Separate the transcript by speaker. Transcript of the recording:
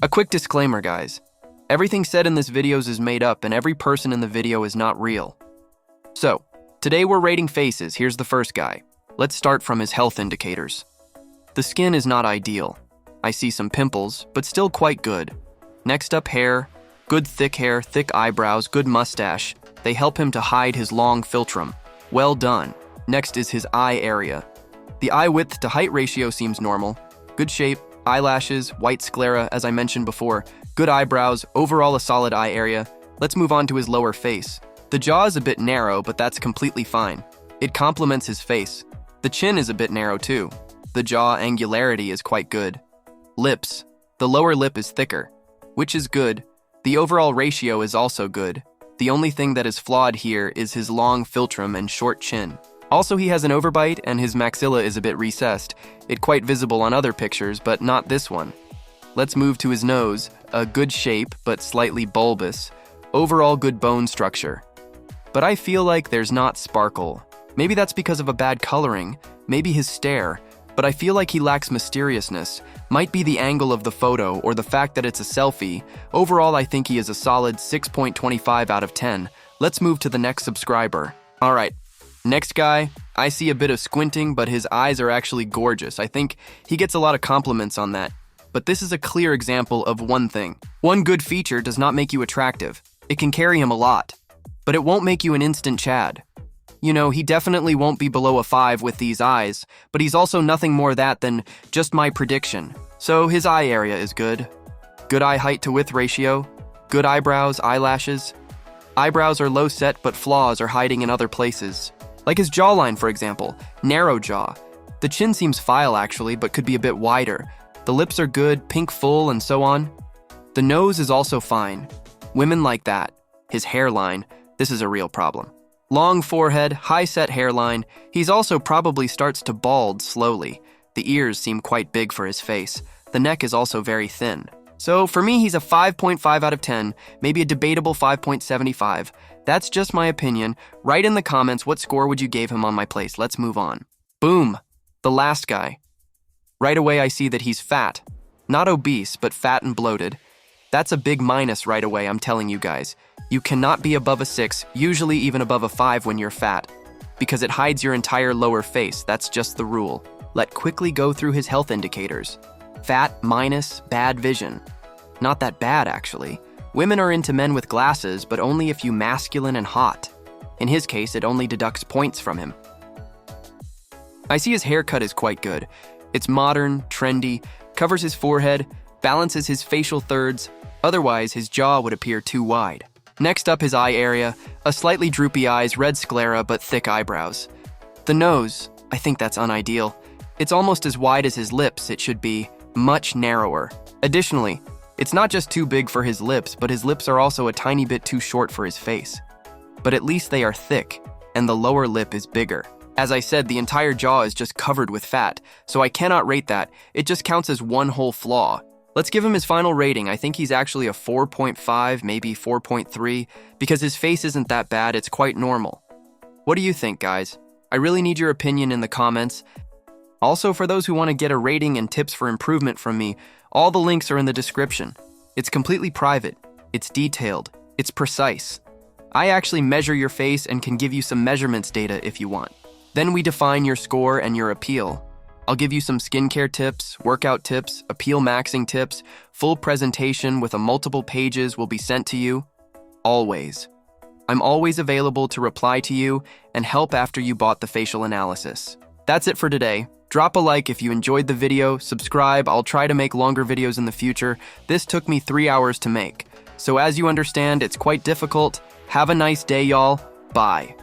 Speaker 1: A quick disclaimer, guys. Everything said in this video is made up and every person in the video is not real. So, today we're rating faces. Here's the first guy. Let's start from his health indicators. The skin is not ideal. I see some pimples, but still quite good. Next up, hair. Good thick hair, thick eyebrows, good mustache. They help him to hide his long philtrum. Well done. Next is his eye area. The eye width to height ratio seems normal. Good shape, eyelashes, white sclera, as I mentioned before. Good eyebrows, overall a solid eye area. Let's move on to his lower face. The jaw is a bit narrow, but that's completely fine. It complements his face. The chin is a bit narrow too. The jaw angularity is quite good. Lips. The lower lip is thicker, which is good. The overall ratio is also good. The only thing that is flawed here is his long philtrum and short chin. Also, he has an overbite and his maxilla is a bit recessed. It's quite visible on other pictures, but not this one. Let's move to his nose. A good shape, but slightly bulbous. Overall good bone structure. But I feel like there's not sparkle. Maybe that's because of a bad coloring, maybe his stare, but I feel like he lacks mysteriousness. Might be the angle of the photo or the fact that it's a selfie. Overall, I think he is a solid 6.25 out of 10. Let's move to the next subscriber. All right, next guy. I see a bit of squinting, but his eyes are actually gorgeous. I think he gets a lot of compliments on that. But this is a clear example of one thing. One good feature does not make you attractive. It can carry him a lot, but it won't make you an instant Chad. You know, he definitely won't be below a 5 with these eyes, but he's also nothing more that than just my prediction. So his eye area is good. Good eye height to width ratio. Good eyebrows, eyelashes. Eyebrows are low set, but flaws are hiding in other places. Like his jawline, for example. Narrow jaw. The chin seems file actually, but could be a bit wider. The lips are good, pink full, and so on. The nose is also fine. Women like that. His hairline. This is a real problem. Long forehead, high-set hairline. He's also probably starts to bald slowly. The ears seem quite big for his face. The neck is also very thin. So for me, he's a 5.5 out of 10, maybe a debatable 5.75. That's just my opinion. Write in the comments what score would you give him on my place. Let's move on. Boom! The last guy. Right away, I see that he's fat. Not obese, but fat and bloated. That's a big minus right away, I'm telling you guys. You cannot be above a 6, usually even above a 5 when you're fat, because it hides your entire lower face. That's just the rule. Let's quickly go through his health indicators. Fat, minus, bad vision. Not that bad, actually. Women are into men with glasses, but only if you masculine and hot. In his case, it only deducts points from him. I see his haircut is quite good. It's modern, trendy, covers his forehead, balances his facial thirds. Otherwise, his jaw would appear too wide. Next up, his eye area. A slightly droopy eyes, red sclera, but thick eyebrows. The nose, I think that's unideal. It's almost as wide as his lips. It should be much narrower. Additionally, it's not just too big for his lips, but his lips are also a tiny bit too short for his face. But at least they are thick, and the lower lip is bigger. As I said, the entire jaw is just covered with fat, so I cannot rate that. It just counts as one whole flaw. Let's give him his final rating. I think he's actually a 4.5, maybe 4.3, because his face isn't that bad, it's quite normal. What do you think, guys? I really need your opinion in the comments. Also, for those who want to get a rating and tips for improvement from me, all the links are in the description. It's completely private, it's detailed, it's precise. I actually measure your face and can give you some measurements data if you want. Then we define your score and your appeal. I'll give you some skincare tips, workout tips, appeal maxing tips, full presentation with a multiple pages will be sent to you. Always. I'm always available to reply to you and help after you bought the facial analysis. That's it for today. Drop a like if you enjoyed the video, subscribe. I'll try to make longer videos in the future. This took me 3 hours to make. So as you understand, it's quite difficult. Have a nice day, y'all. Bye.